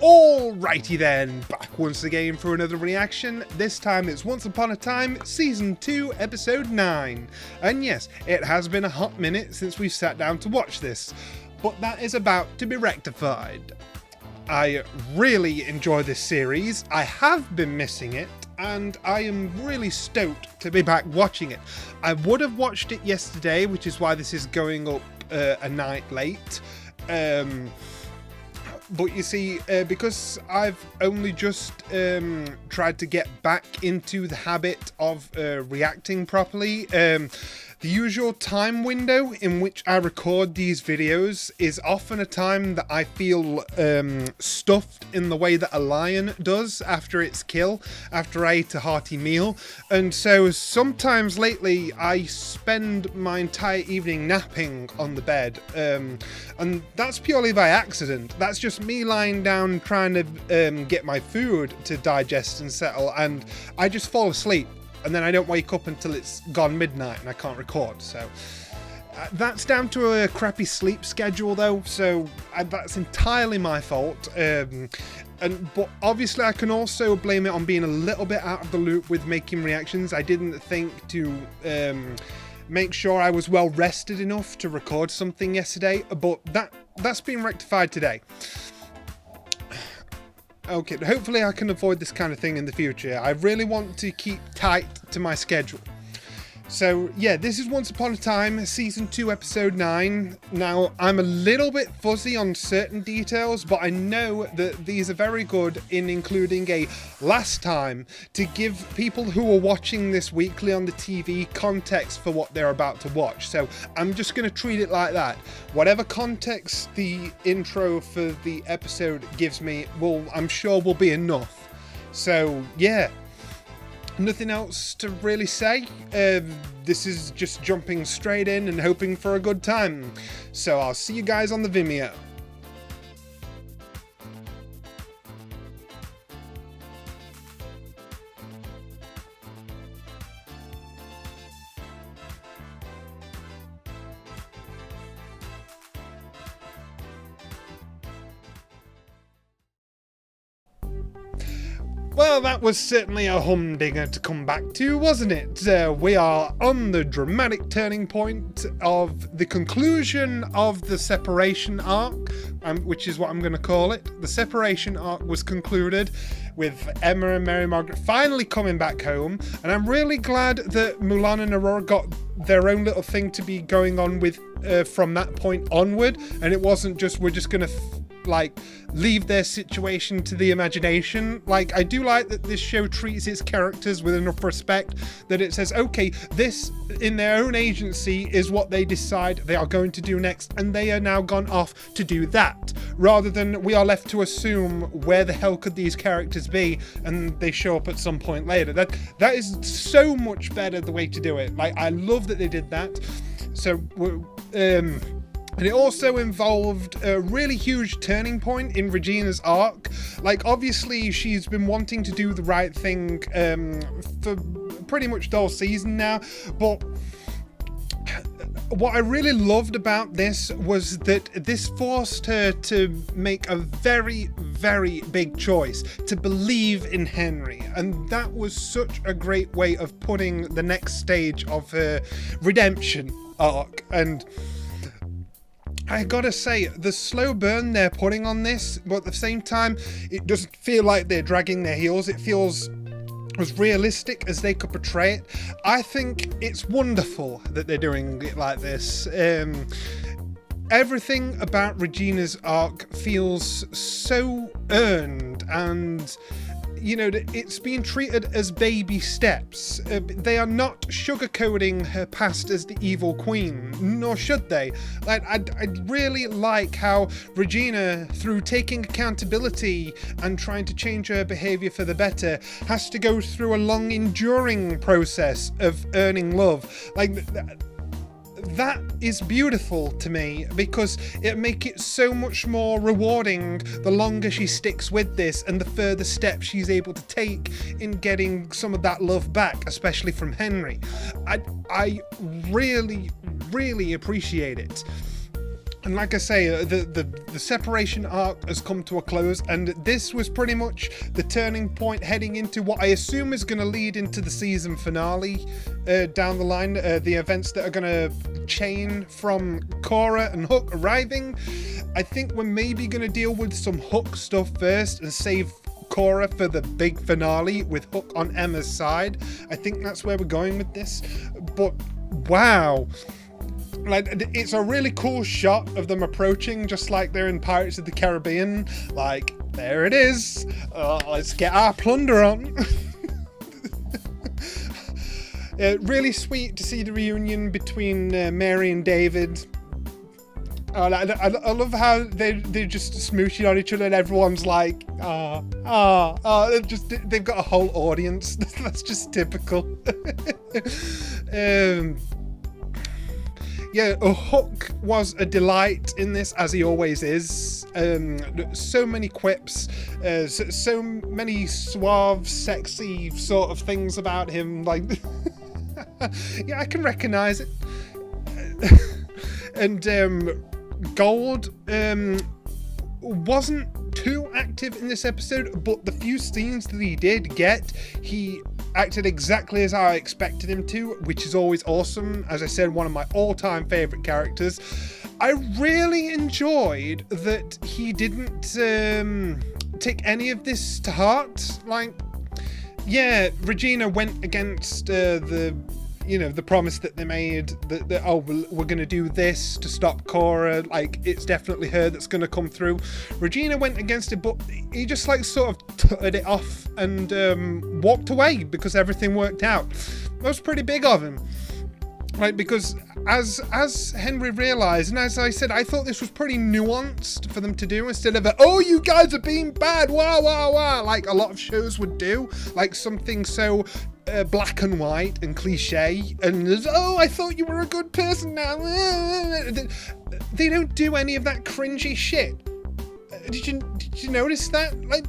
Alrighty then, back once again for another reaction. This time it's Once Upon a Time, Season 2, Episode 9. And yes, it has been a hot minute since we've sat down to watch this, but that is about to be rectified. I really enjoy this series, I have been missing it, and I am really stoked to be back watching it. I would have watched it yesterday, which is why this is going up a night late. But you see, because I've only just tried to get back into the habit of reacting properly, the usual time window in which I record these videos is often a time that I feel stuffed in the way that a lion does after its kill, after I eat a hearty meal. And so sometimes lately I spend my entire evening napping on the bed, and that's purely by accident. That's just me lying down trying to get my food to digest and settle, and I just fall asleep. And then I don't wake up until it's gone midnight and I can't record. So that's down to a crappy sleep schedule though, so that's entirely my fault. But obviously I can also blame it on being a little bit out of the loop with making reactions. I didn't think to make sure I was well rested enough to record something yesterday, but that's been rectified today. Okay, hopefully I can avoid this kind of thing in the future. I really want to keep tight to my schedule. So yeah, this is Once Upon a Time, Season 2, Episode 9. Now, I'm a little bit fuzzy on certain details, but I know that these are very good in including a last time to give people who are watching this weekly on the TV context for what they're about to watch. So I'm just going to treat it like that. Whatever context the intro for the episode gives me, I'm sure will be enough. So yeah. Nothing else to really say. This is just jumping straight in and hoping for a good time. So I'll see you guys on the Vimeo. Well, that was certainly a humdinger to come back to, wasn't it? We are on the dramatic turning point of the conclusion of the separation arc, which is what I'm going to call it. The separation arc was concluded with Emma and Mary Margaret finally coming back home, and I'm really glad that Mulan and Aurora got their own little thing to be going on with from that point onward, and it wasn't just we're just going to leave their situation to the imagination. I do like that this show treats its characters with enough respect that it says, okay, this in their own agency is what they decide they are going to do next, and they are now gone off to do that, rather than we are left to assume where the hell could these characters be and they show up at some point later. That is so much better the way to do it. I love that they did that. So and it also involved a really huge turning point in Regina's arc. Obviously, she's been wanting to do the right thing for pretty much the whole season now, but what I really loved about this was that this forced her to make a very, very big choice, to believe in Henry, and that was such a great way of putting the next stage of her redemption arc. And I gotta say, the slow burn they're putting on this, but at the same time, it doesn't feel like they're dragging their heels. It feels as realistic as they could portray it. I think it's wonderful that they're doing it like this. Everything about Regina's arc feels so earned, and it's being treated as baby steps. They are not sugarcoating her past as the evil queen, nor should they. I really like how Regina, through taking accountability and trying to change her behaviour for the better, has to go through a long, enduring process of earning love. That is beautiful to me, because it makes it so much more rewarding the longer she sticks with this and the further steps she's able to take in getting some of that love back, especially from Henry. I really, really appreciate it. And like I say, the separation arc has come to a close, and this was pretty much the turning point heading into what I assume is going to lead into the season finale down the line. The events that are going to chain from Korra and Hook arriving. I think we're maybe going to deal with some Hook stuff first and save Korra for the big finale with Hook on Emma's side. I think that's where we're going with this. But wow. Like, it's a really cool shot of them approaching, just like they're in Pirates of the Caribbean. Like, there it is. Let's get our plunder on. Really sweet to see the reunion between Mary and David. I love how they're just smooching on each other, and everyone's like, they've got a whole audience. That's just typical. Yeah, Hook was a delight in this, as he always is. So many quips, so many suave, sexy sort of things about him. Like, yeah, I can recognize it. And Gold wasn't too active in this episode, but the few scenes that he did get, he acted exactly as I expected him to, which is always awesome. As I said, one of my all-time favorite characters. I really enjoyed that he didn't take any of this to heart. Like, yeah, Regina went against the promise that they made, that oh, we're going to do this to stop Korra, like, it's definitely her that's going to come through. Regina went against it, but he just, like, sort of tutted it off and walked away because everything worked out. That was pretty big of him. Like, because as Henry realised, and as I said, I thought this was pretty nuanced for them to do, instead of oh, you guys are being bad, wah, wah, wah, like a lot of shows would do, like something so black and white and cliche, and oh, I thought you were a good person now. They don't do any of that cringy shit. Did you notice that? Like,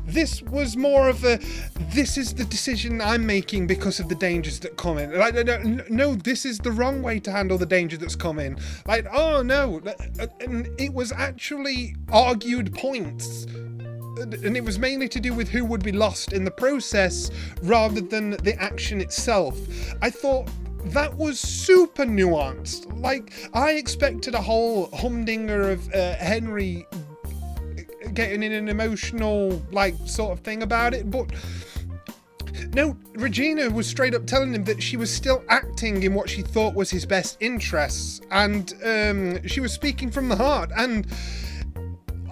this was more of a, this is the decision I'm making because of the dangers that come in. Like, no, this is the wrong way to handle the danger that's coming. Like, oh no, and it was actually argued points. And it was mainly to do with who would be lost in the process rather than the action itself. I thought that was super nuanced. Like, I expected a whole humdinger of Henry getting in an emotional, like, sort of thing about it, but no, Regina was straight up telling him that she was still acting in what she thought was his best interests, and she was speaking from the heart, and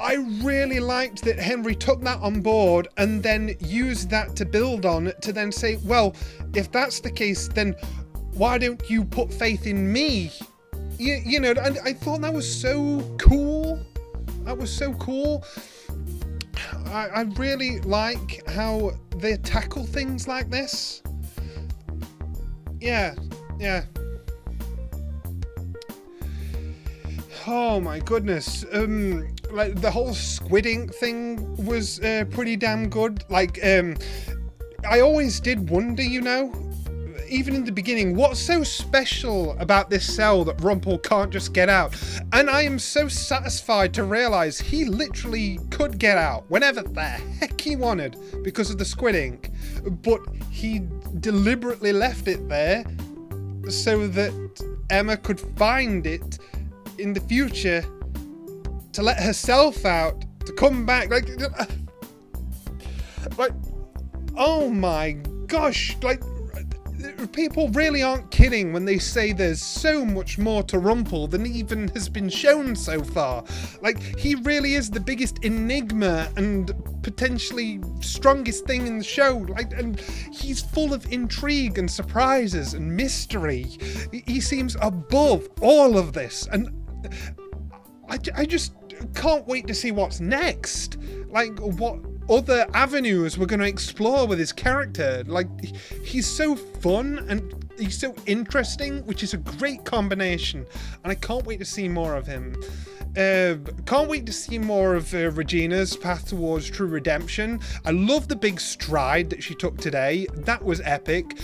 I really liked that Henry took that on board and then used that to build on, to then say, well, if that's the case, then why don't you put faith in me? You know, and I thought that was so cool. That was so cool. I really like how they tackle things like this. Yeah. Oh my goodness. Like, the whole Squid Ink thing was pretty damn good. Like, I always did wonder, you know, even in the beginning, what's so special about this cell that Rumpel can't just get out? And I am so satisfied to realise he literally could get out whenever the heck he wanted because of the Squid Ink. But he deliberately left it there so that Emma could find it in the future to let herself out, to come back. Like, oh my gosh, like, people really aren't kidding when they say there's so much more to Rumpel than even has been shown so far. Like, he really is the biggest enigma and potentially strongest thing in the show. Like, and he's full of intrigue and surprises and mystery. He seems above all of this, and I just can't wait to see what's next. Like, what other avenues we're going to explore with his character. Like, he's so fun and he's so interesting, which is a great combination, and I can't wait to see more of him. Can't wait to see more of Regina's path towards true redemption. I love the big stride that she took today. That was epic.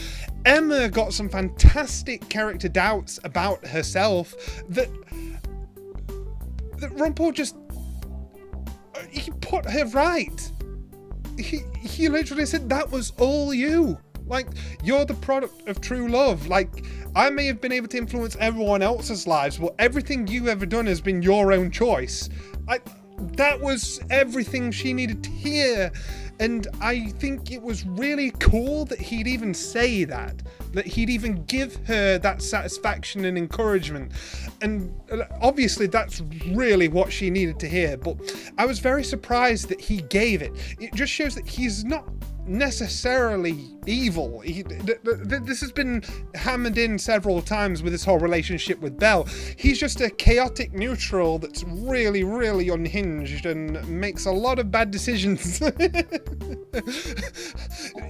Emma got some fantastic character doubts about herself that Rumpel just... he put her right. He literally said that was all you. Like, you're the product of true love. Like, I may have been able to influence everyone else's lives, but everything you've ever done has been your own choice. That was everything she needed to hear. And I think it was really cool that he'd even say that he'd even give her that satisfaction and encouragement. And obviously that's really what she needed to hear, but I was very surprised that he gave it. It just shows that he's not necessarily evil. This has been hammered in several times with this whole relationship with Belle. He's just a chaotic neutral that's really, really unhinged and makes a lot of bad decisions.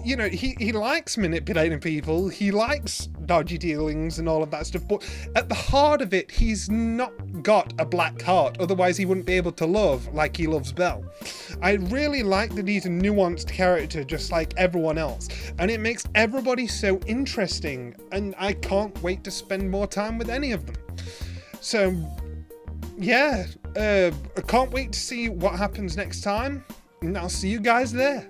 You know, he likes manipulating people, he likes dodgy dealings and all of that stuff, but at the heart of it, he's not got a black heart, otherwise he wouldn't be able to love like he loves Belle. I really like that he's a nuanced character just like everyone else, and it makes everybody so interesting, and I can't wait to spend more time with any of them. So yeah, I can't wait to see what happens next time, and I'll see you guys there.